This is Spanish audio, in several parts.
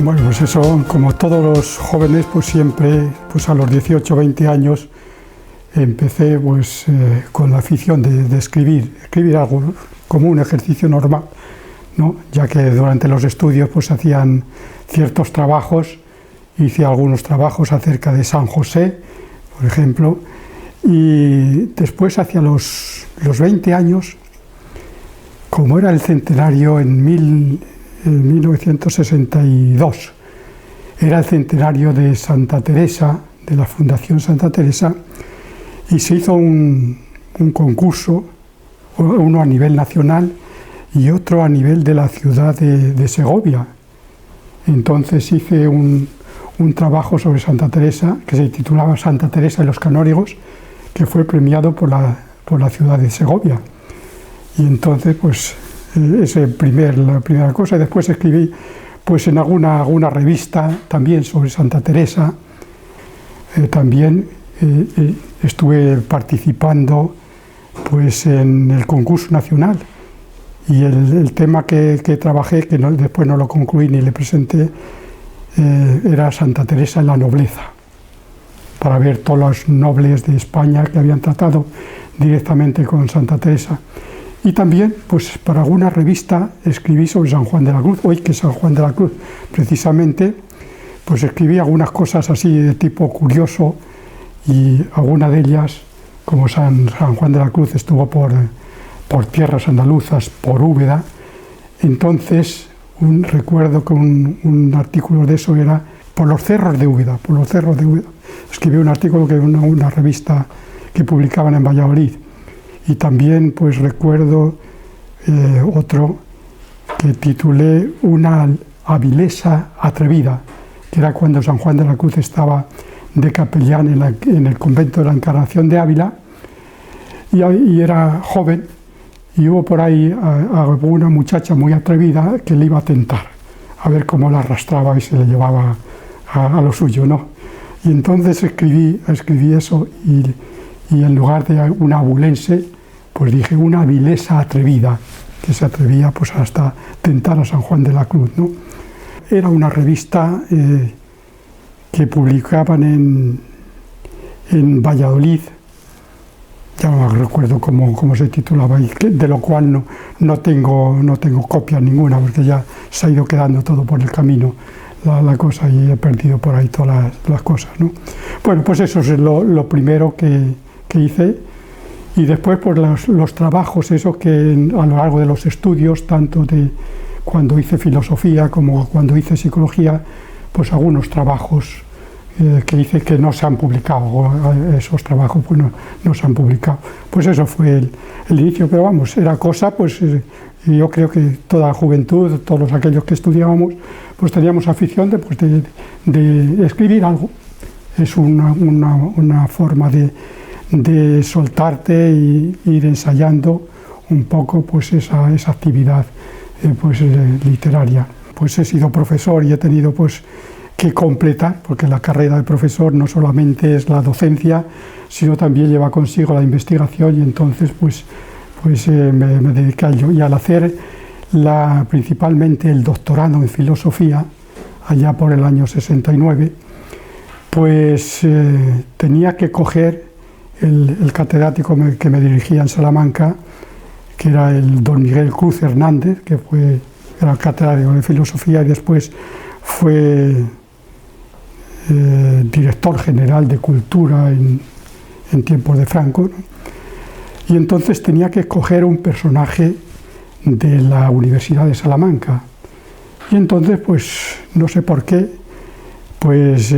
Bueno, pues eso, como todos los jóvenes, pues siempre, pues a los 18 o 20 años, empecé pues con la afición de escribir algo como un ejercicio normal, ¿no? Ya que durante los estudios pues hacían ciertos trabajos, hice algunos trabajos acerca de San José, por ejemplo, y después hacia los 20 años, como era el centenario en 1962, era el centenario de Santa Teresa, de la Fundación Santa Teresa, y se hizo un concurso, uno a nivel nacional y otro a nivel de la ciudad de Segovia. Entonces hice un trabajo sobre Santa Teresa, que se titulaba Santa Teresa y los canónigos, que fue premiado por la ciudad de Segovia. Y entonces, pues, esa es la primera cosa. Y después escribí pues, en alguna revista también sobre Santa Teresa. También estuve participando pues, en el concurso nacional. Y el tema que trabajé, que después no lo concluí ni le presenté, era Santa Teresa en la nobleza, para ver todos los nobles de España que habían tratado directamente con Santa Teresa. Y también, pues, para alguna revista escribí sobre San Juan de la Cruz. Hoy que San Juan de la Cruz, precisamente, pues escribí algunas cosas así de tipo curioso, y alguna de ellas, como San Juan de la Cruz estuvo por tierras andaluzas, por Úbeda. Entonces, recuerdo que un artículo de eso era por los cerros de Úbeda, Escribí un artículo que una revista que publicaban en Valladolid. Y también pues recuerdo otro que titulé Una avilesa atrevida, que era cuando San Juan de la Cruz estaba de capellán en el convento de la Encarnación de Ávila, y era joven, y hubo por ahí una muchacha muy atrevida que le iba a tentar, a ver cómo la arrastraba y se le llevaba a lo suyo, ¿no? Y entonces escribí eso, y en lugar de una abulense, pues dije una avilesa atrevida, que se atrevía pues hasta tentar a San Juan de la Cruz, ¿no? Era una revista que publicaban en Valladolid, ya no recuerdo cómo se titulaba, y de lo cual no tengo copia ninguna, porque ya se ha ido quedando todo por el camino la cosa, y he perdido por ahí todas las cosas, ¿no? Bueno, pues eso es lo primero que hice. Y después, pues los trabajos, esos que a lo largo de los estudios, tanto de cuando hice filosofía como cuando hice psicología, pues algunos trabajos que hice que no se han publicado, esos trabajos pues no se han publicado. Pues eso fue el inicio, pero vamos, era cosa, pues yo creo que toda la juventud, todos aquellos que estudiábamos, pues teníamos afición de escribir algo. Es una forma de soltarte y ir ensayando un poco pues esa actividad pues literaria. Pues he sido profesor y he tenido pues que completar, porque la carrera de profesor no solamente es la docencia, sino también lleva consigo la investigación, y entonces pues me dediqué a ello. Y al hacer principalmente el doctorado en filosofía, allá por el año 69, pues tenía que coger el catedrático que me dirigía en Salamanca, que era el don Miguel Cruz Hernández, que era catedrático de filosofía y después fue director general de cultura en tiempos de Franco, ¿no? Y entonces tenía que escoger un personaje de la Universidad de Salamanca. Y entonces, pues no sé por qué, pues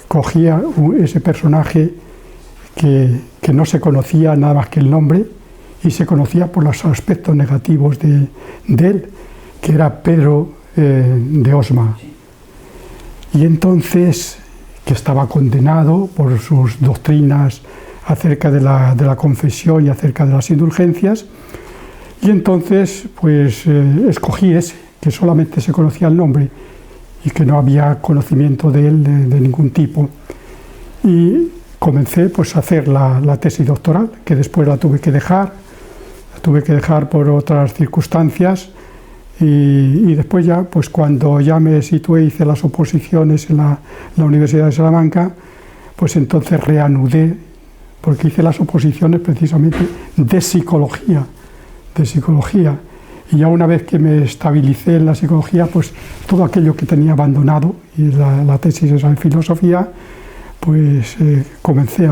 cogía ese personaje que no se conocía nada más que el nombre, y se conocía por los aspectos negativos de él, que era Pedro de Osma. Y entonces, que estaba condenado por sus doctrinas acerca de la confesión y acerca de las indulgencias, y entonces pues escogí ese, que solamente se conocía el nombre y que no había conocimiento de él de ningún tipo. Y comencé pues a hacer la tesis doctoral, que después la tuve que dejar por otras circunstancias, Y después ya, pues cuando ya me situé, hice las oposiciones en la Universidad de Salamanca, pues entonces reanudé, porque hice las oposiciones precisamente de psicología. Y ya una vez que me estabilicé en la psicología, pues todo aquello que tenía abandonado, y la tesis esa en filosofía, pues comencé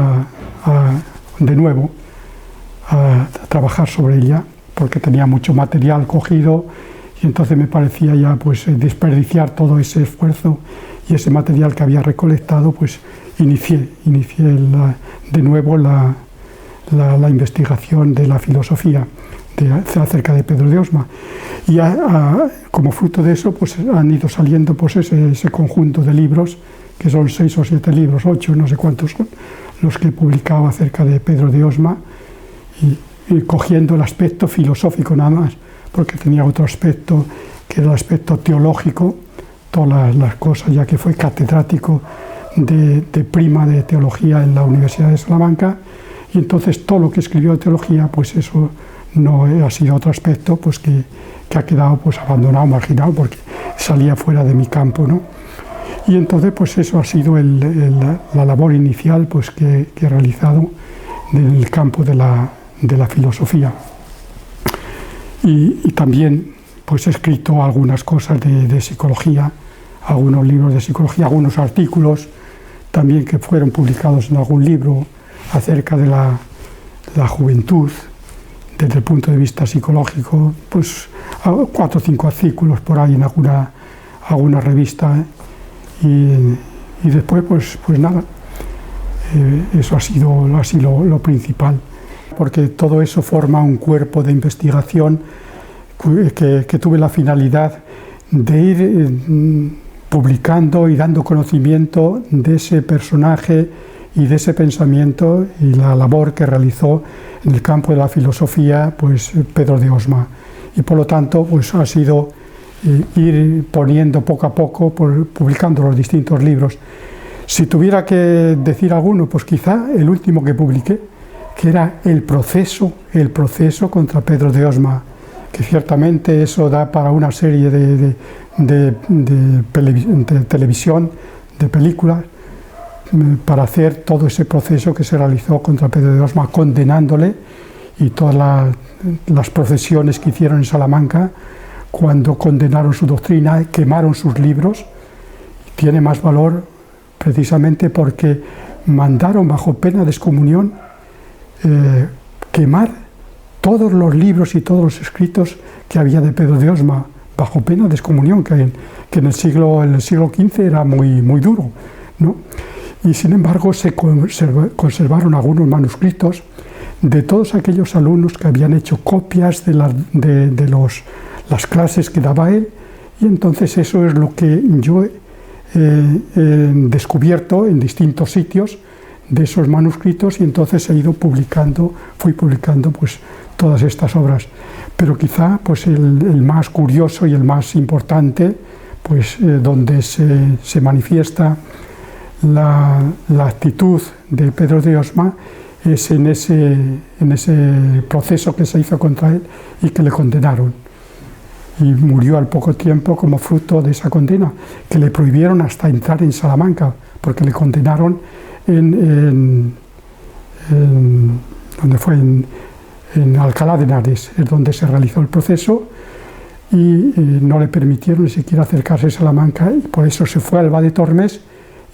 de nuevo a trabajar sobre ella, porque tenía mucho material cogido, y entonces me parecía ya pues desperdiciar todo ese esfuerzo y ese material que había recolectado, pues inicié de nuevo la investigación de la filosofía acerca de Pedro de Osma. Y como fruto de eso, pues han ido saliendo pues ese conjunto de libros, que son 6 o 7 libros, 8, no sé cuántos son, los que he publicado acerca de Pedro de Osma, y cogiendo el aspecto filosófico nada más, porque tenía otro aspecto, que era el aspecto teológico, todas las cosas, ya que fue catedrático de prima de teología en la Universidad de Salamanca, y entonces todo lo que escribió de teología, pues eso no ha sido otro aspecto pues que ha quedado pues abandonado, marginado, porque salía fuera de mi campo, ¿no? Y entonces pues eso ha sido la labor inicial pues que he realizado en el campo de la filosofía. Y también pues he escrito algunas cosas de psicología, algunos libros de psicología, algunos artículos también que fueron publicados en algún libro acerca de la juventud desde el punto de vista psicológico, pues 4 o 5 artículos por ahí en alguna revista, y después pues nada, eso ha sido lo principal, porque todo eso forma un cuerpo de investigación que tuve la finalidad de ir publicando y dando conocimiento de ese personaje y de ese pensamiento y la labor que realizó en el campo de la filosofía pues Pedro de Osma. Y por lo tanto pues ha sido ir poniendo poco a poco, publicando los distintos libros. Si tuviera que decir alguno, pues quizá el último que publiqué, que era el proceso contra Pedro de Osma, que ciertamente eso da para una serie de televisión, de películas, para hacer todo ese proceso que se realizó contra Pedro de Osma, condenándole, y todas las procesiones que hicieron en Salamanca cuando condenaron su doctrina, quemaron sus libros. Tiene más valor precisamente porque mandaron bajo pena de excomunión quemar todos los libros y todos los escritos que había de Pedro de Osma, bajo pena de excomunión, que en el siglo XV era muy duro, ¿no? Y sin embargo se conservaron algunos manuscritos de todos aquellos alumnos que habían hecho copias de las clases que daba él, y entonces eso es lo que yo he descubierto en distintos sitios de esos manuscritos, y entonces fui publicando pues todas estas obras. Pero quizá pues el más curioso y el más importante, pues donde se manifiesta la actitud de Pedro de Osma, es en ese proceso que se hizo contra él y que le condenaron. Y murió al poco tiempo como fruto de esa condena, que le prohibieron hasta entrar en Salamanca, porque le condenaron donde fue en Alcalá de Henares, es donde se realizó el proceso, y no le permitieron ni siquiera acercarse a Salamanca, y por eso se fue a Alba de Tormes,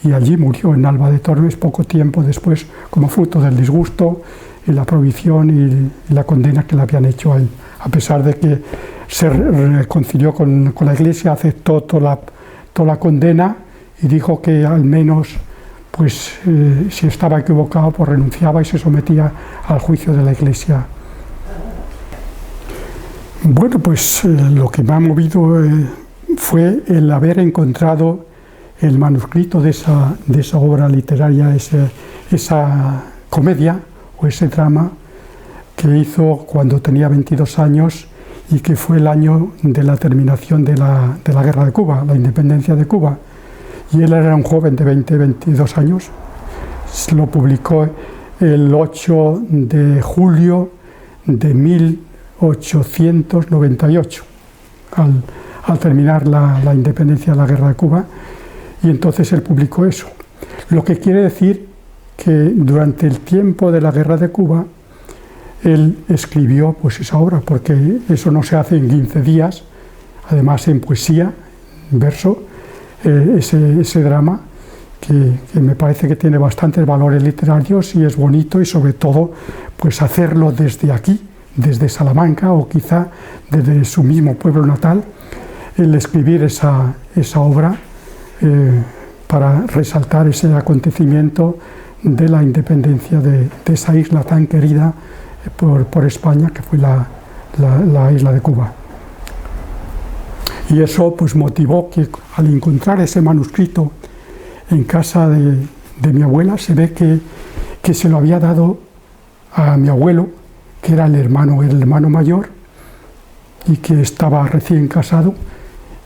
y allí murió en Alba de Tormes poco tiempo después, como fruto del disgusto y la prohibición y la condena que le habían hecho a él. A pesar de que se reconcilió con la Iglesia, aceptó toda la condena y dijo que al menos, pues, si estaba equivocado, pues renunciaba y se sometía al juicio de la Iglesia. Bueno, pues lo que me ha movido fue el haber encontrado el manuscrito de esa obra literaria, esa comedia o ese drama que hizo cuando tenía 22 años, y que fue el año de la terminación de la guerra de Cuba, la independencia de Cuba. Y él era un joven de 22 años. Lo publicó el 8 de julio de 1898, al terminar la independencia de la guerra de Cuba, y entonces él publicó eso. Lo que quiere decir que durante el tiempo de la guerra de Cuba él escribió pues esa obra, porque eso no se hace en 15 días, además en poesía, en verso, ese drama que me parece que tiene bastantes valores literarios y es bonito, y sobre todo pues hacerlo desde aquí, desde Salamanca o quizá desde su mismo pueblo natal, el escribir esa obra para resaltar ese acontecimiento de la independencia de esa isla tan querida por España, que fue la isla de Cuba. Y eso pues motivó que al encontrar ese manuscrito en casa de mi abuela, se ve que se lo había dado a mi abuelo, que era el hermano mayor y que estaba recién casado,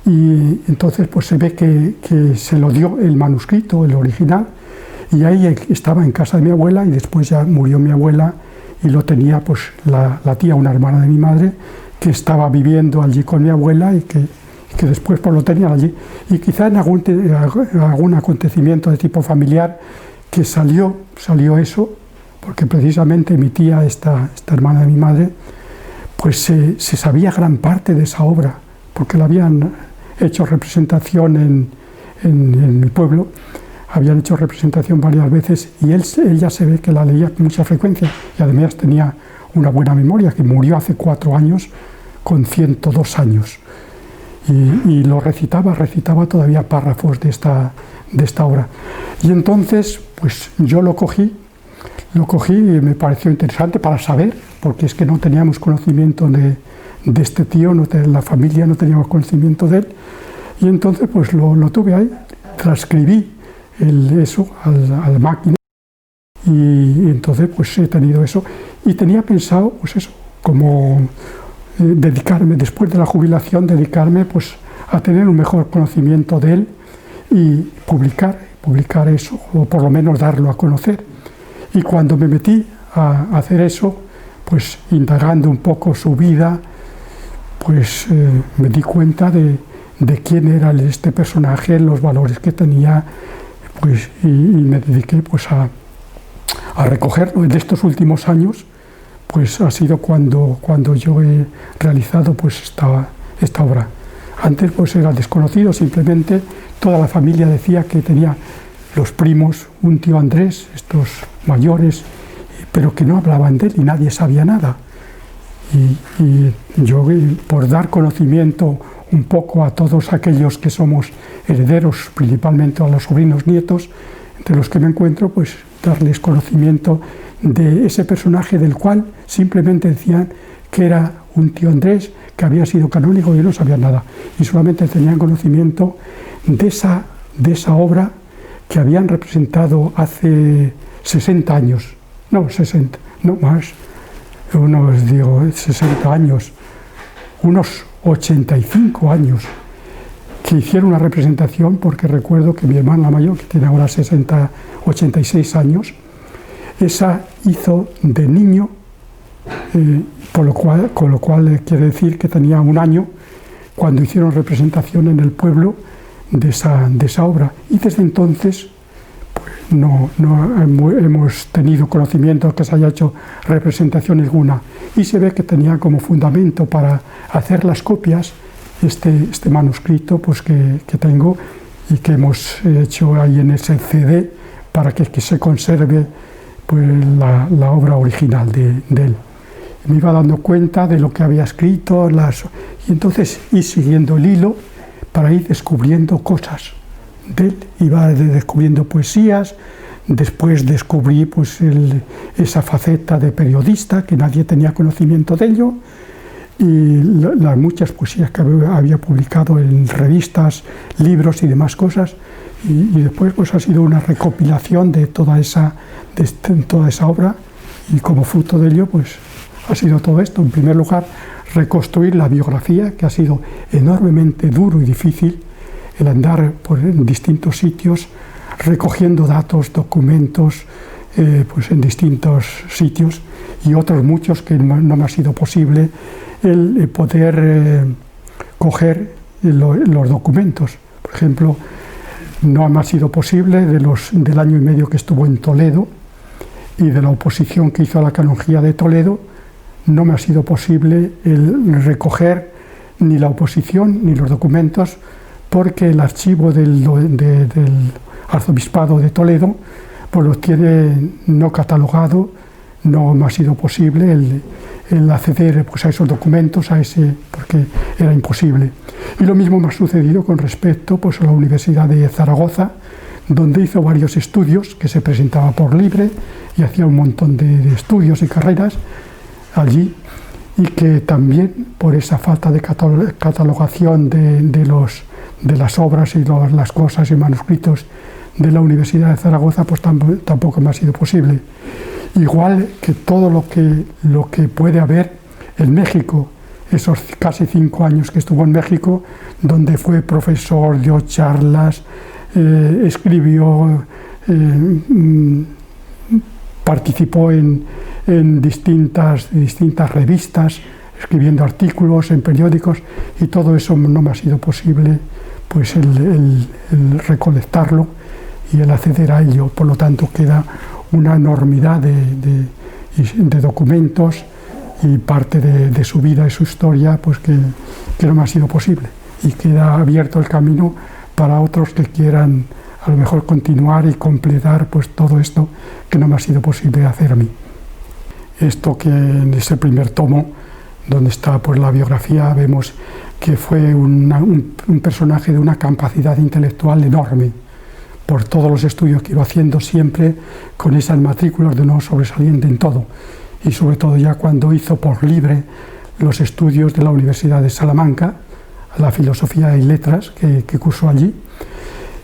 y entonces pues se ve que se lo dio el manuscrito, el original, y ahí estaba en casa de mi abuela, y después ya murió mi abuela y lo tenía pues la tía, una hermana de mi madre, que estaba viviendo allí con mi abuela y que después pues lo tenían allí. Y quizá en algún acontecimiento de tipo familiar que salió eso, porque precisamente mi tía, esta hermana de mi madre, pues se sabía gran parte de esa obra, porque la habían hecho representación en mi pueblo, habían hecho representación varias veces, y ella se ve que la leía con mucha frecuencia, y además tenía una buena memoria, que murió hace 4 años con 102 años. Y lo recitaba todavía párrafos de esta obra. Y entonces, pues yo lo cogí y me pareció interesante para saber, porque es que no teníamos conocimiento de este tío, la familia no teníamos conocimiento de él, y entonces pues lo tuve ahí, transcribí eso a la máquina, y entonces pues he tenido eso, y tenía pensado pues eso, como dedicarme, después de la jubilación, pues a tener un mejor conocimiento de él y publicar eso, o por lo menos darlo a conocer. Y cuando me metí a hacer eso, pues indagando un poco su vida, pues me di cuenta de quién era este personaje, los valores que tenía, pues, y me dediqué pues a recogerlo. En estos últimos años pues ha sido cuando yo he realizado pues esta obra. Antes pues era desconocido, simplemente toda la familia decía que tenía los primos, un tío Andrés, estos mayores, pero que no hablaban de él y nadie sabía nada. Y yo, por dar conocimiento un poco a todos aquellos que somos herederos, principalmente a los sobrinos nietos, entre los que me encuentro, pues darles conocimiento de ese personaje del cual simplemente decían que era un tío Andrés, que había sido canónigo, y no sabían nada. Y solamente tenían conocimiento de esa obra que habían representado hace 60 años, no 60, no más, unos 60 años, unos 85 años, que hicieron una representación, porque recuerdo que mi hermana mayor, que tiene ahora 86 años, esa hizo de niño, con lo cual quiere decir que tenía 1 año cuando hicieron representación en el pueblo de esa obra. Y desde entonces pues, no hemos tenido conocimiento de que se haya hecho representación alguna. Y se ve que tenía como fundamento para hacer las copias este manuscrito pues, que tengo y que hemos hecho ahí en ese CD para que se conserve pues, la obra original de él. Me iba dando cuenta de lo que había escrito, y entonces ir siguiendo el hilo para ir descubriendo cosas de él. Iba descubriendo poesías, después descubrí pues, esa faceta de periodista, que nadie tenía conocimiento de ello, y las muchas poesías que había publicado en revistas, libros y demás cosas, y después pues, ha sido una recopilación de toda esa obra, y como fruto de ello pues, ha sido todo esto. En primer lugar, reconstruir la biografía, que ha sido enormemente duro y difícil, el andar por distintos sitios, recogiendo datos, documentos, pues en distintos sitios, y otros muchos que no me ha sido posible el poder coger los documentos. Por ejemplo, no me ha sido posible del año y medio que estuvo en Toledo y de la oposición que hizo a la canonjía de Toledo, no me ha sido posible el recoger ni la oposición ni los documentos, porque el archivo del arzobispado de Toledo pues los tiene no catalogado. No me ha sido posible el acceder pues, a esos documentos, porque era imposible. Y lo mismo me ha sucedido con respecto pues, a la Universidad de Zaragoza, donde hizo varios estudios, que se presentaba por libre y hacía un montón de estudios y carreras allí, y que también por esa falta de catalogación de las obras y las cosas y manuscritos de la Universidad de Zaragoza, pues tampoco me ha sido posible. Igual que todo lo que puede haber en México, esos casi 5 años que estuvo en México, donde fue profesor, dio charlas, escribió, participó en distintas revistas, escribiendo artículos en periódicos, y todo eso no me ha sido posible pues el recolectarlo y el acceder a ello. Por lo tanto, queda una enormidad de documentos y parte de su vida y su historia pues que no me ha sido posible, y queda abierto el camino para otros que quieran a lo mejor continuar y completar pues todo esto que no me ha sido posible hacer a mí. Esto que en ese primer tomo, donde está pues la biografía, vemos que fue un personaje de una capacidad intelectual enorme, por todos los estudios que iba haciendo, siempre con esas matrículas de honor sobresaliente en todo, y sobre todo ya cuando hizo por libre los estudios de la Universidad de Salamanca, la filosofía y letras que cursó allí,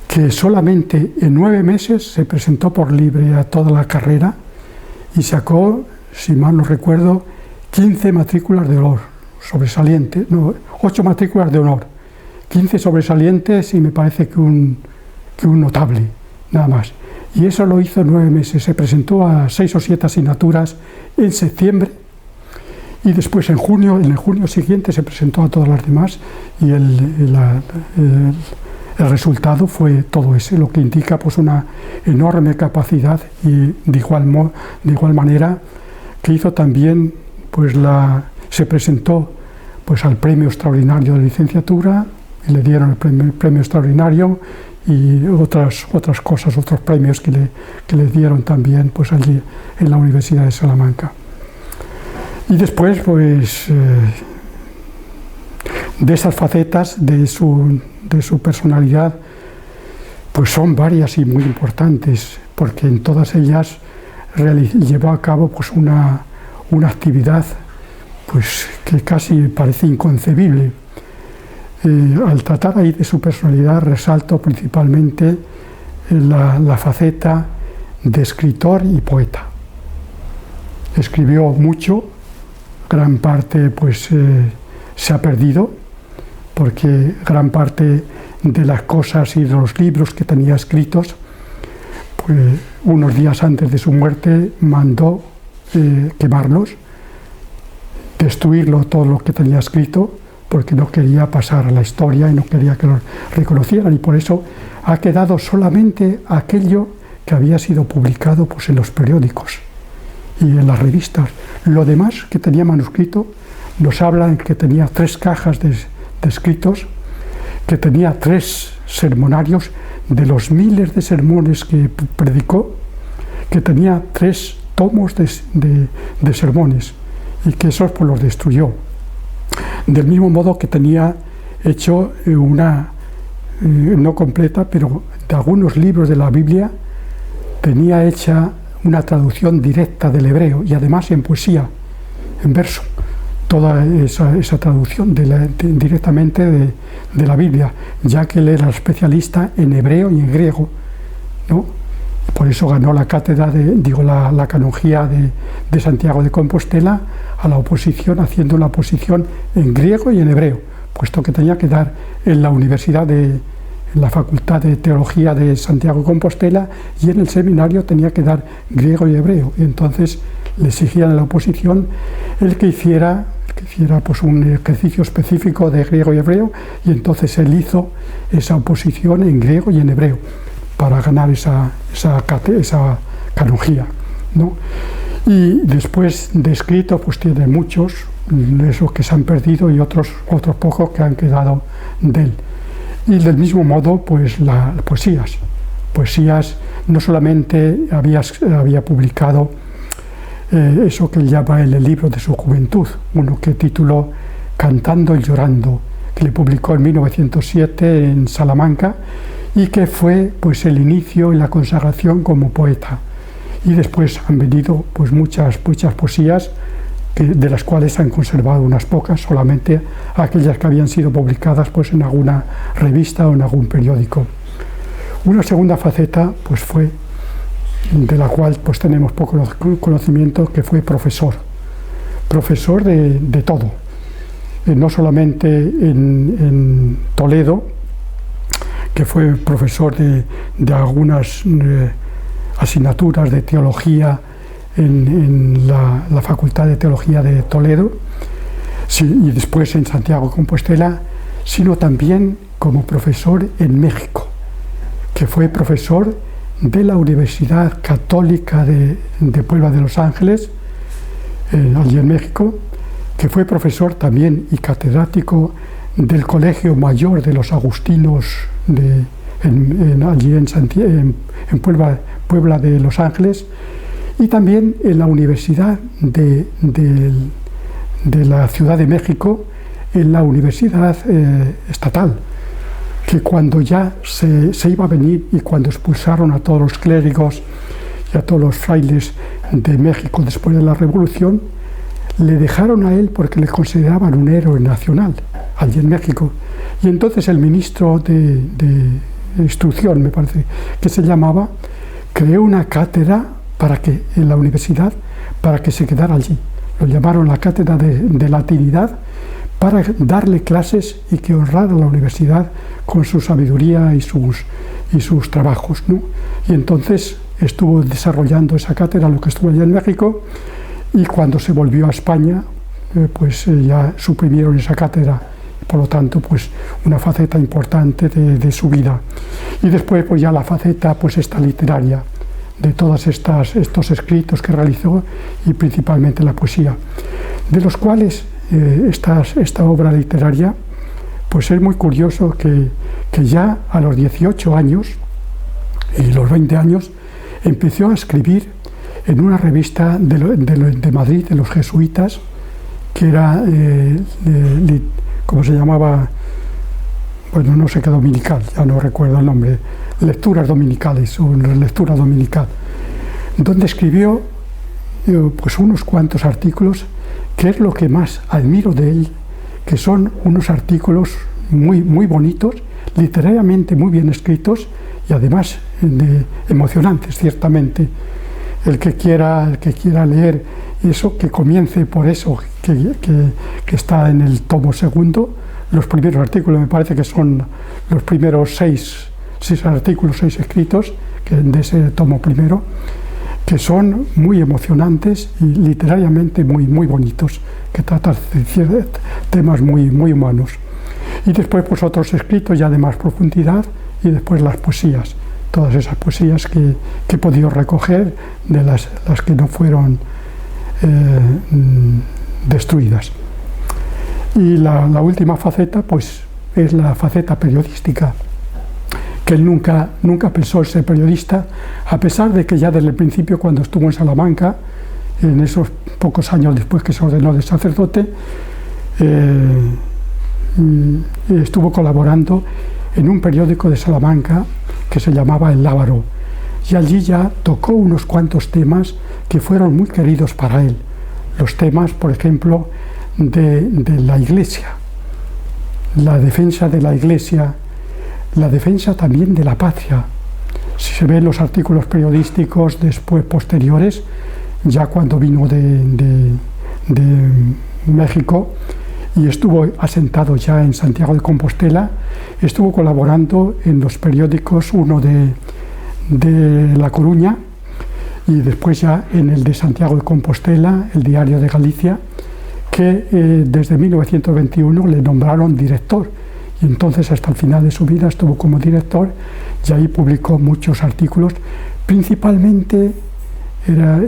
que solamente en 9 meses se presentó por libre a toda la carrera y sacó, si mal no recuerdo, 15 matrículas de honor sobresalientes, 8 matrículas de honor, 15 sobresalientes y me parece que un notable, nada más. Y eso lo hizo en 9 meses. Se presentó a 6 o 7 asignaturas en septiembre, y después en el junio siguiente se presentó a todas las demás, y el resultado fue todo ese, lo que indica pues una enorme capacidad, y de igual manera que hizo también pues se presentó pues al premio extraordinario de licenciatura, y le dieron el premio extraordinario y otras cosas, otros premios que le dieron también pues allí en la Universidad de Salamanca. Y después pues de esas facetas de su personalidad, pues son varias y muy importantes, porque en todas ellas llevó a cabo pues una actividad pues que casi parece inconcebible. Al tratar ahí de su personalidad, resalto principalmente la faceta de escritor y poeta. Escribió mucho, gran parte pues se ha perdido, porque gran parte de las cosas y de los libros que tenía escritos, pues unos días antes de su muerte mandó quemarlos, destruirlo todo lo que tenía escrito, porque no quería pasar a la historia y no quería que lo reconocieran, y por eso ha quedado solamente aquello que había sido publicado pues, en los periódicos y en las revistas. Lo demás que tenía manuscrito nos hablan que tenía 3 cajas de escritos, que tenía 3 sermonarios de los miles de sermones que predicó, que tenía 3 tomos de sermones, y que esos pues los destruyó. Del mismo modo que tenía hecho no completa, pero de algunos libros de la Biblia tenía hecha una traducción directa del hebreo, y además en poesía, en verso, toda esa traducción directamente de la Biblia, ya que él era especialista en hebreo y en griego, ¿no? Por eso ganó la cátedra la canonjía de Santiago de Compostela a la oposición, haciendo la oposición en griego y en hebreo, puesto que tenía que dar en la universidad en la Facultad de Teología de Santiago de Compostela, y en el seminario tenía que dar griego y hebreo, y entonces le exigían a la oposición el que hiciera que hiciera pues un ejercicio específico de griego y hebreo, y entonces él hizo esa oposición en griego y en hebreo para ganar esa canonjía, ¿no? Y después de escrito pues tiene muchos, esos que se han perdido y otros pocos que han quedado de él. Y del mismo modo pues las poesías, no solamente había publicado eso que él llama el libro de su juventud, uno que tituló Cantando y llorando, que le publicó en 1907 en Salamanca, y que fue pues el inicio y la consagración como poeta. Y después han venido pues muchas poesías, de las cuales se han conservado unas pocas, solamente aquellas que habían sido publicadas pues en alguna revista o en algún periódico. Una segunda faceta pues fue, de la cual pues tenemos poco conocimiento, que fue profesor de todo, no solamente en Toledo, que fue profesor de algunas asignaturas de teología en la Facultad de Teología de Toledo, y después en Santiago de Compostela, sino también como profesor en México, que fue profesor de la Universidad Católica de Puebla de Los Ángeles, allí en México, que fue profesor también y catedrático del Colegio Mayor de los Agustinos allí en Puebla de Los Ángeles, y también en la Universidad de la Ciudad de México, en la Universidad Estatal, que cuando ya se iba a venir y cuando expulsaron a todos los clérigos y a todos los frailes de México después de la Revolución, le dejaron a él porque le consideraban un héroe nacional allí en México. Y entonces el ministro de Instrucción, me parece que se llamaba, creó una cátedra en la universidad para que se quedara allí. Lo llamaron la Cátedra de Latinidad, para darle clases y que honrara la universidad con su sabiduría y sus trabajos, ¿no? Y entonces estuvo desarrollando esa cátedra, lo que estuvo allá en México, y cuando se volvió a España, pues ya suprimieron esa cátedra, por lo tanto, pues una faceta importante de su vida. Y después, pues ya la faceta, pues esta literaria, de todos estos escritos que realizó, y principalmente la poesía, de los cuales esta obra literaria, pues es muy curioso que ya a los 18 años y los 20 años empezó a escribir en una revista de Madrid, de los jesuitas, que era, ¿cómo se llamaba? Bueno, no sé qué dominical, ya no recuerdo el nombre, Lecturas Dominicales, o Lectura Dominical, donde escribió pues unos cuantos artículos, que es lo que más admiro de él, que son unos artículos muy bonitos, literariamente muy bien escritos y además emocionantes, ciertamente. El que quiera leer eso, que comience por eso, que está en el tomo segundo. Los primeros artículos, me parece que son los primeros seis artículos, 6 escritos de ese tomo primero, que son muy emocionantes y literariamente muy bonitos, que tratan de temas muy humanos. Y después pues otros escritos ya de más profundidad, y después las poesías, todas esas poesías que he podido recoger, de las que no fueron destruidas. Y la última faceta pues es la faceta periodística, que él nunca pensó ser periodista, a pesar de que ya desde el principio, cuando estuvo en Salamanca, en esos pocos años después que se ordenó de sacerdote, estuvo colaborando en un periódico de Salamanca que se llamaba El Lábaro, y allí ya tocó unos cuantos temas que fueron muy queridos para él. Los temas, por ejemplo, de la Iglesia, la defensa de la Iglesia, la defensa también de la patria. Si se ven los artículos periodísticos después posteriores, ya cuando vino de México y estuvo asentado ya en Santiago de Compostela, estuvo colaborando en los periódicos, uno de La Coruña y después ya en el de Santiago de Compostela, el Diario de Galicia, que desde 1921 le nombraron director, y entonces hasta el final de su vida estuvo como director, y ahí publicó muchos artículos, principalmente era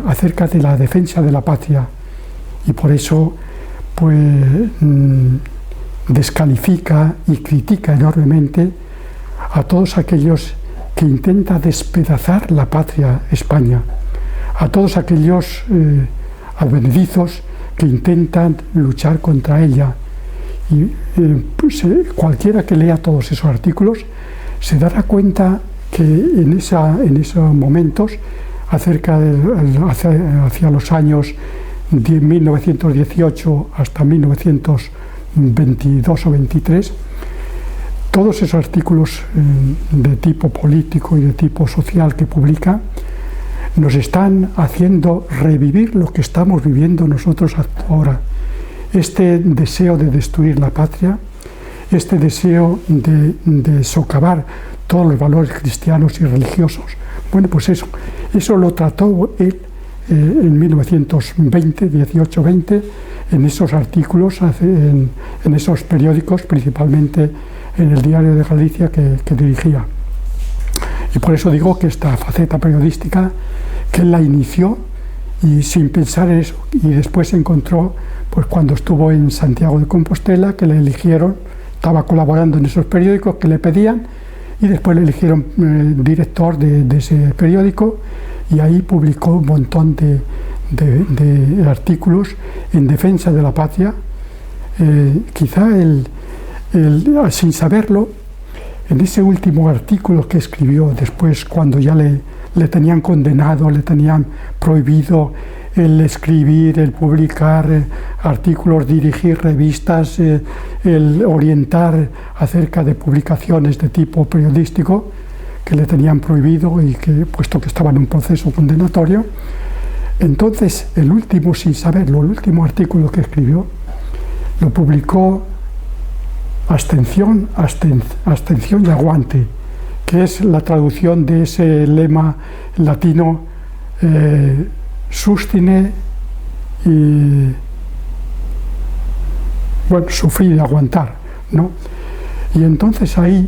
acerca de la defensa de la patria, y por eso pues descalifica y critica enormemente a todos aquellos que intentan despedazar la patria España, a todos aquellos advenedizos que intentan luchar contra ella. Y pues, cualquiera que lea todos esos artículos se dará cuenta que en esos momentos, hacia los años de 1918 hasta 1922 o 23, todos esos artículos de tipo político y de tipo social que publica nos están haciendo revivir lo que estamos viviendo nosotros ahora. Este deseo de destruir la patria, este deseo de socavar todos los valores cristianos y religiosos. Bueno, pues eso lo trató él en 1920, 18-20, en esos artículos, en esos periódicos, principalmente en el Diario de Galicia que dirigía. Y por eso digo que esta faceta periodística, que él la inició y sin pensar en eso, y después se encontró, pues cuando estuvo en Santiago de Compostela, que le eligieron, estaba colaborando en esos periódicos que le pedían, y después le eligieron director de ese periódico, y ahí publicó un montón de artículos en defensa de la patria. Quizá sin saberlo, en ese último artículo que escribió después, cuando ya le tenían condenado, le tenían prohibido el escribir, el publicar artículos, dirigir revistas, el orientar acerca de publicaciones de tipo periodístico, que le tenían prohibido, y que, puesto que estaba en un proceso condenatorio. Entonces, el último, sin saberlo, el último artículo que escribió, lo publicó Abstención y aguante, que es la traducción de ese lema latino sustine y, bueno, sufrir y aguantar, ¿no? Y entonces ahí,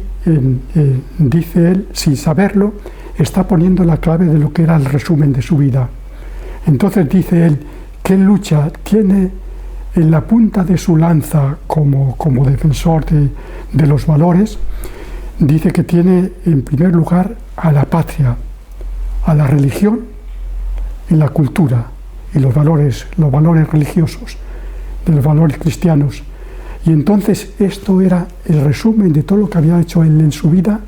dice él, sin saberlo, está poniendo la clave de lo que era el resumen de su vida. Entonces dice él, ¿qué lucha tiene en la punta de su lanza como defensor de los valores? Dice que tiene en primer lugar a la patria, a la religión y la cultura, y los valores religiosos, de los valores cristianos. Y entonces esto era el resumen de todo lo que había hecho él en su vida,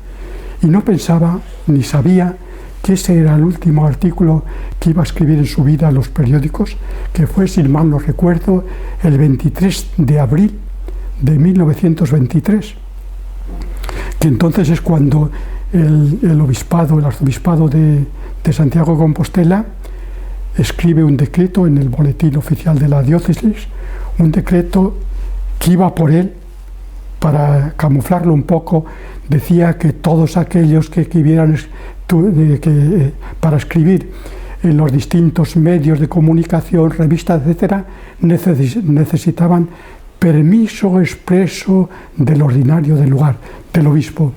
y no pensaba ni sabía que ese era el último artículo que iba a escribir en su vida en los periódicos, que fue, si mal no recuerdo, el 23 de abril de 1923, que entonces es cuando el arzobispado de Santiago de Compostela escribe un decreto en el boletín oficial de la diócesis, un decreto que iba por él, para camuflarlo un poco, decía que todos aquellos que escribieran para escribir en los distintos medios de comunicación, revistas, etcétera, necesitaban permiso expreso del ordinario del lugar, del obispo,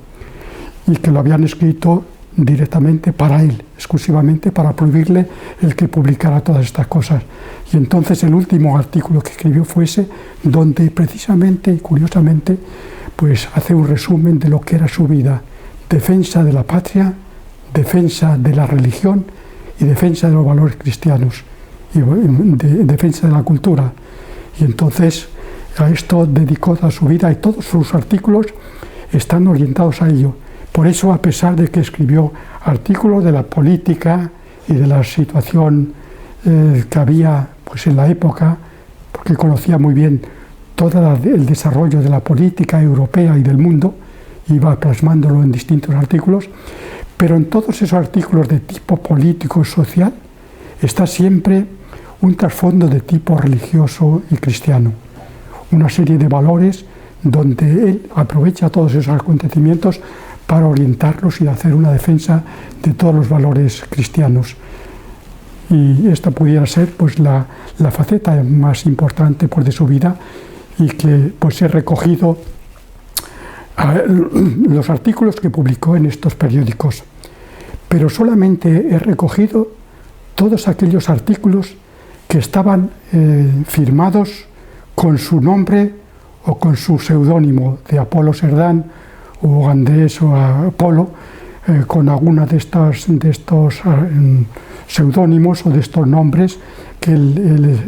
y que lo habían escrito directamente para él, exclusivamente para prohibirle el que publicara todas estas cosas. Y entonces el último artículo que escribió fue ese, donde precisamente y curiosamente pues hace un resumen de lo que era su vida: defensa de la patria, defensa de la religión y defensa de los valores cristianos, y defensa de la cultura. Y entonces a esto dedicó toda su vida, y todos sus artículos están orientados a ello. Por eso, a pesar de que escribió artículos de la política y de la situación que había pues en la época, porque conocía muy bien todo el desarrollo de la política europea y del mundo, iba plasmándolo en distintos artículos, pero en todos esos artículos de tipo político y social está siempre un trasfondo de tipo religioso y cristiano, una serie de valores donde él aprovecha todos esos acontecimientos para orientarlos y hacer una defensa de todos los valores cristianos. y esta pudiera ser pues la faceta más importante pues, de su vida, y que pues he recogido los artículos que publicó en estos periódicos, pero solamente he recogido todos aquellos artículos que estaban firmados con su nombre o con su seudónimo de Apolo Serdán o Andrés o Apolo, con alguna de estos seudónimos o de estos nombres que él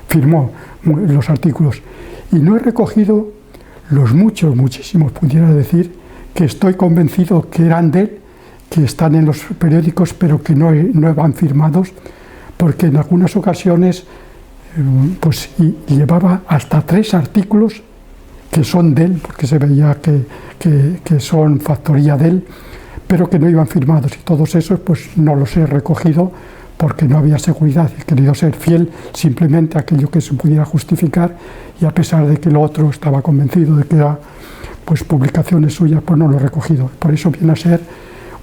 firmó los artículos. Y no he recogido los muchísimos, pudiera decir, que estoy convencido que eran de él, que están en los periódicos, pero que no van firmados, porque en algunas ocasiones pues llevaba hasta 3 artículos que son de él, porque se veía que son factoría de él, pero que no iban firmados, y todos esos pues no los he recogido porque no había seguridad. He querido ser fiel simplemente a aquello que se pudiera justificar, y a pesar de que lo otro estaba convencido de que era pues publicaciones suyas, pues no lo he recogido. Por eso viene a ser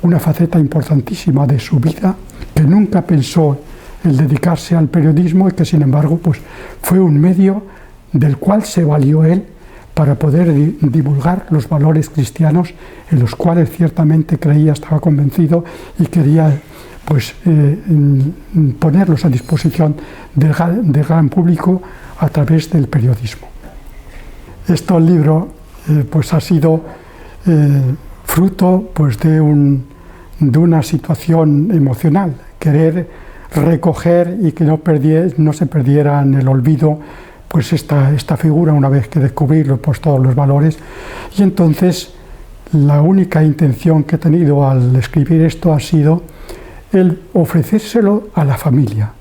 una faceta importantísima de su vida, que nunca pensó el dedicarse al periodismo, y que sin embargo pues fue un medio del cual se valió él para poder divulgar los valores cristianos en los cuales ciertamente creía, estaba convencido, y quería pues ponerlos a disposición del gran público a través del periodismo. Este libro pues ha sido fruto pues de una situación emocional, querer recoger y que no se perdiera en el olvido pues esta figura, una vez que descubrí pues todos los valores. Y entonces la única intención que he tenido al escribir esto ha sido el ofrecérselo a la familia.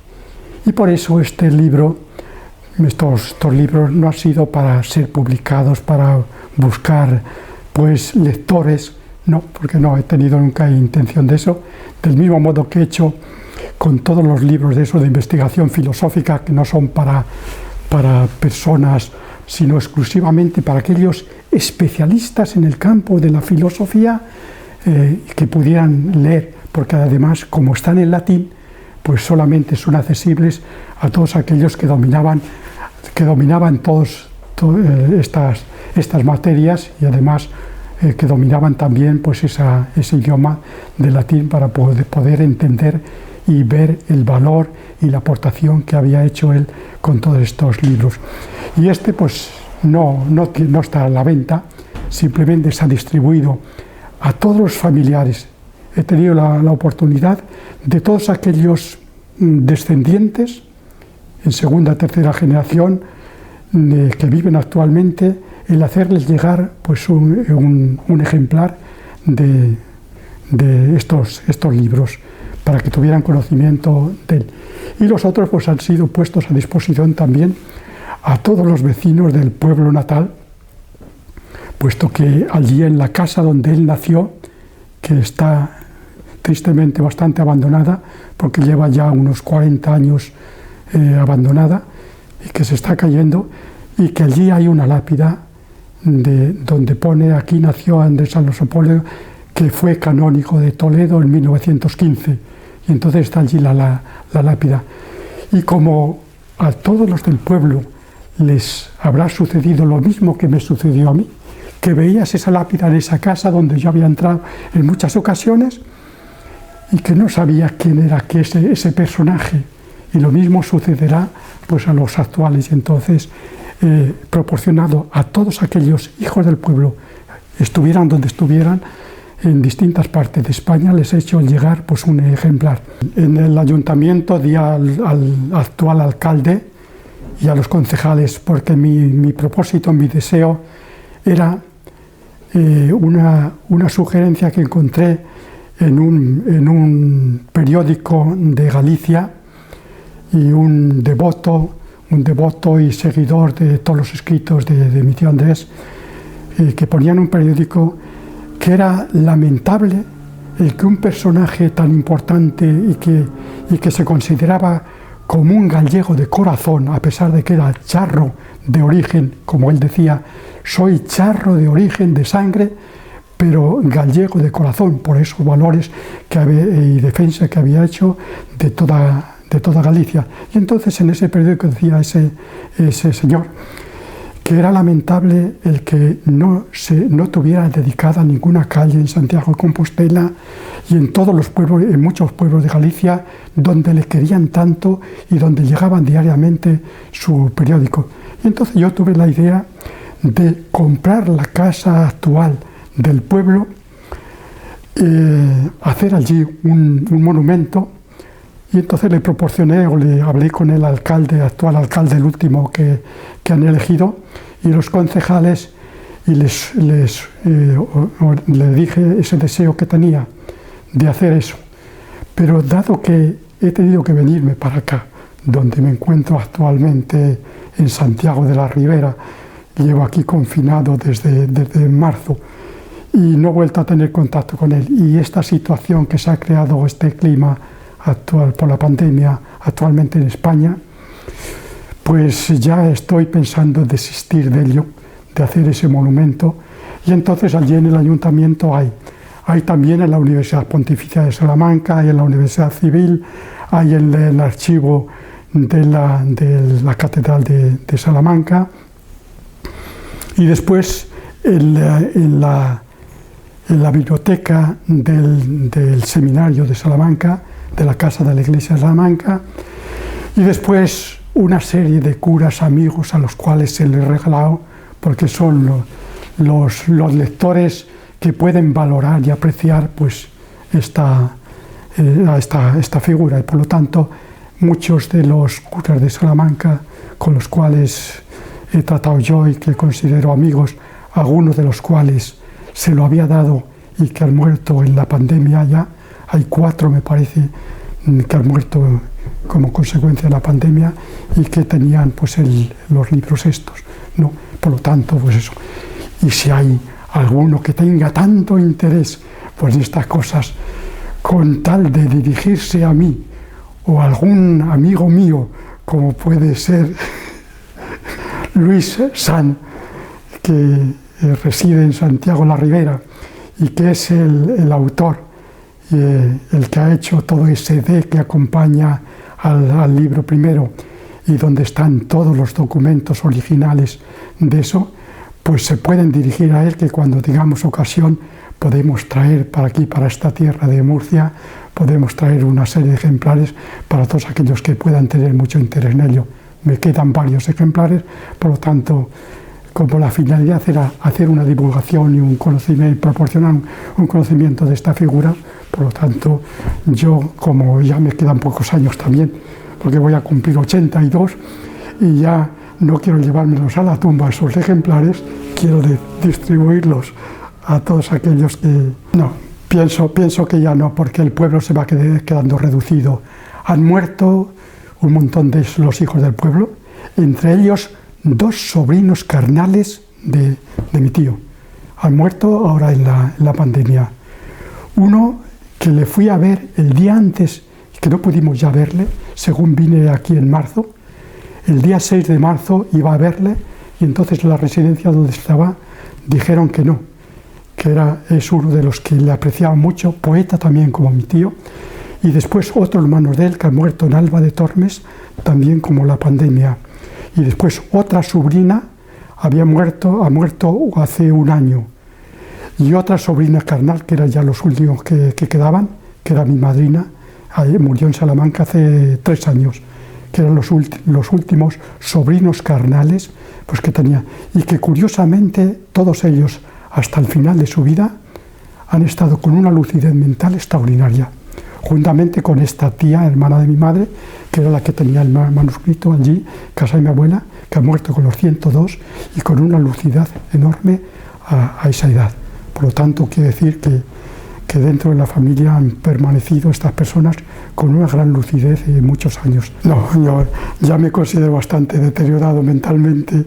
Y por eso este libro, estos libros no han sido para ser publicados, para buscar pues lectores, no, porque no he tenido nunca intención de eso, del mismo modo que he hecho con todos los libros de eso de investigación filosófica, que no son para personas, sino exclusivamente para aquellos especialistas en el campo de la filosofía que pudieran leer, porque además, como están en latín, pues solamente son accesibles a todos aquellos que dominaban estas materias, y además que dominaban también pues ese idioma del latín, para poder entender y ver el valor y la aportación que había hecho él con todos estos libros. Y este pues no está a la venta, simplemente se ha distribuido a todos los familiares. He tenido la oportunidad de todos aquellos descendientes en segunda, tercera generación que viven actualmente, el hacerles llegar pues un ejemplar de estos libros, para que tuvieran conocimiento de él. Y los otros pues han sido puestos a disposición también a todos los vecinos del pueblo natal, puesto que allí en la casa donde él nació, que está tristemente bastante abandonada, porque lleva ya unos 40 años abandonada, y que se está cayendo, y que allí hay una lápida donde pone: aquí nació Andrés Alonso Polo, que fue canónigo de Toledo en 1915, y entonces está allí la lápida. Y como a todos los del pueblo les habrá sucedido lo mismo que me sucedió a mí, que veías esa lápida en esa casa donde yo había entrado en muchas ocasiones, y que no sabía quién era ese personaje, y lo mismo sucederá pues a los actuales. Y entonces proporcionado a todos aquellos hijos del pueblo, estuvieran donde estuvieran, en distintas partes de España, les he hecho llegar pues un ejemplar. En el ayuntamiento di al actual alcalde y a los concejales, porque mi propósito, mi deseo era una sugerencia que encontré en un periódico de Galicia, y un devoto y seguidor de todos los escritos de mi tío Andrés, que ponía en un periódico que era lamentable el que un personaje tan importante y que se consideraba como un gallego de corazón, a pesar de que era charro de origen, como él decía: soy charro de origen, de sangre, pero gallego de corazón, por esos valores y defensa que había hecho de toda Galicia. Y entonces en ese periódico decía ese señor que era lamentable el que no tuviera dedicada ninguna calle en Santiago de Compostela y en todos los pueblos, en muchos pueblos de Galicia, donde le querían tanto y donde llegaban diariamente su periódico. Y entonces yo tuve la idea de comprar la casa actual del pueblo, hacer allí un monumento. Y entonces le proporcioné o le hablé con el actual alcalde, el último que han elegido, y los concejales, y le dije ese deseo que tenía de hacer eso. Pero dado que he tenido que venirme para acá, donde me encuentro actualmente en Santiago de la Ribera, llevo aquí confinado desde marzo, y no he vuelto a tener contacto con él, y esta situación que se ha creado, este clima actual por la pandemia actualmente en España, pues ya estoy pensando en desistir de ello, de hacer ese monumento. Y entonces allí en el ayuntamiento hay también en la Universidad Pontificia de Salamanca, hay en la Universidad Civil, hay en el archivo de la Catedral de Salamanca, y después en la biblioteca del Seminario de Salamanca, de la Casa de la Iglesia de Salamanca, y después una serie de curas amigos a los cuales se les he regalado, porque son los lectores que pueden valorar y apreciar pues esta figura, y por lo tanto muchos de los curas de Salamanca con los cuales he tratado yo y que considero amigos, algunos de los cuales se lo había dado y que han muerto en la pandemia ya. Hay 4, me parece, que han muerto como consecuencia de la pandemia y que tenían pues los libros estos, ¿no? Por lo tanto, pues eso. Y si hay alguno que tenga tanto interés pues en estas cosas, con tal de dirigirse a mí o a algún amigo mío, como puede ser Luis San, que reside en Santiago de la Ribera y que es el autor, el que ha hecho todo ese D que acompaña al libro primero y donde están todos los documentos originales de eso, pues se pueden dirigir a él, que cuando tengamos ocasión podemos traer para aquí, para esta tierra de Murcia, podemos traer una serie de ejemplares para todos aquellos que puedan tener mucho interés en ello. Me quedan varios ejemplares, por lo tanto, como la finalidad era hacer una divulgación y un conocimiento, proporcionar un conocimiento de esta figura, por lo tanto, yo, como ya me quedan pocos años también, porque voy a cumplir 82 y ya no quiero llevármelos a la tumba esos ejemplares, quiero distribuirlos a todos aquellos que... No, pienso que ya no, porque el pueblo se va quedando reducido. Han muerto un montón de los hijos del pueblo, entre ellos 2 sobrinos carnales de mi tío. Han muerto ahora en la pandemia. Uno que le fui a ver el día antes, que no pudimos ya verle, según vine aquí en marzo. El día 6 de marzo iba a verle y entonces la residencia donde estaba dijeron que no, que es uno de los que le apreciaban mucho, poeta también como mi tío. Y después otros hermanos de él que han muerto en Alba de Tormes, también como la pandemia. Y después otra sobrina ha muerto hace un año. Y otra sobrina carnal, que eran ya los últimos que quedaban, que era mi madrina, murió en Salamanca hace 3 años, que eran los últimos sobrinos carnales pues, que tenía. Y que curiosamente todos ellos, hasta el final de su vida, han estado con una lucidez mental extraordinaria, juntamente con esta tía, hermana de mi madre, que era la que tenía el manuscrito allí, casa de mi abuela, que ha muerto con los 102 y con una lucidez enorme a esa edad. Por lo tanto, quiere decir que dentro de la familia han permanecido estas personas con una gran lucidez y muchos años. No, yo ya me considero bastante deteriorado mentalmente.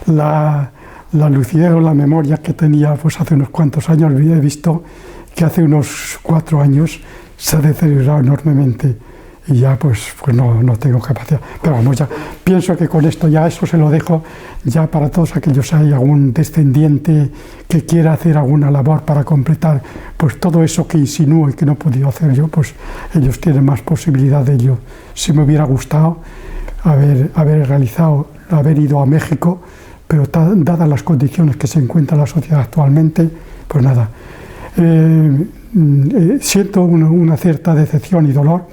La lucidez o la memoria que tenía pues, hace unos cuantos años, he visto que hace unos 4 años se ha deteriorado enormemente. y ya pues no tengo capacidad. Pero vamos, ya pienso que con esto ya eso se lo dejo ya para todos aquellos, hay algún descendiente que quiera hacer alguna labor para completar pues todo eso que insinúo y que no he podido hacer yo, pues ellos tienen más posibilidad de ello. Si me hubiera gustado haber realizado, haber ido a México, pero dadas las condiciones que se encuentra la sociedad actualmente, pues nada. Siento una cierta decepción y dolor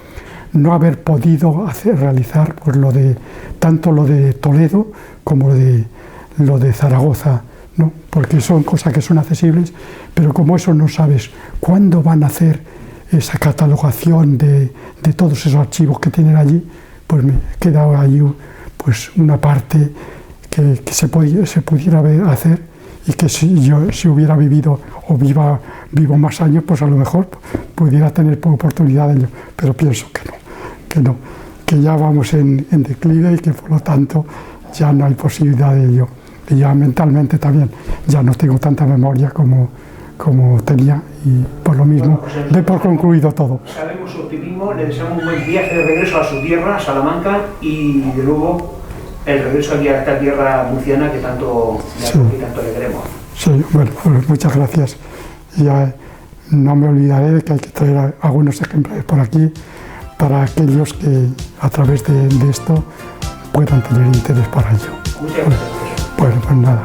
no haber podido realizar pues tanto lo de Toledo como lo de Zaragoza, ¿no? Porque son cosas que son accesibles, pero como eso no sabes cuándo van a hacer esa catalogación de todos esos archivos que tienen allí, pues me he quedado ahí pues una parte que se pudiera hacer, y que si hubiera vivido o vivo más años, pues a lo mejor pudiera tener oportunidad de ello, pero pienso que no, que ya vamos en declive y que por lo tanto ya no hay posibilidad de ello. Y ya mentalmente también ya no tengo tanta memoria como tenía, y por lo mismo doy por concluido todo. Sabemos su optimismo, le deseamos un buen viaje de regreso a su tierra, Salamanca, y de luego el regreso aquí a esta tierra murciana que tanto le queremos. Sí, bueno, pues muchas gracias. Ya no me olvidaré de que hay que traer algunos ejemplares por aquí para aquellos que a través de esto puedan tener interés para ello. Muchas gracias. Bueno, pues nada.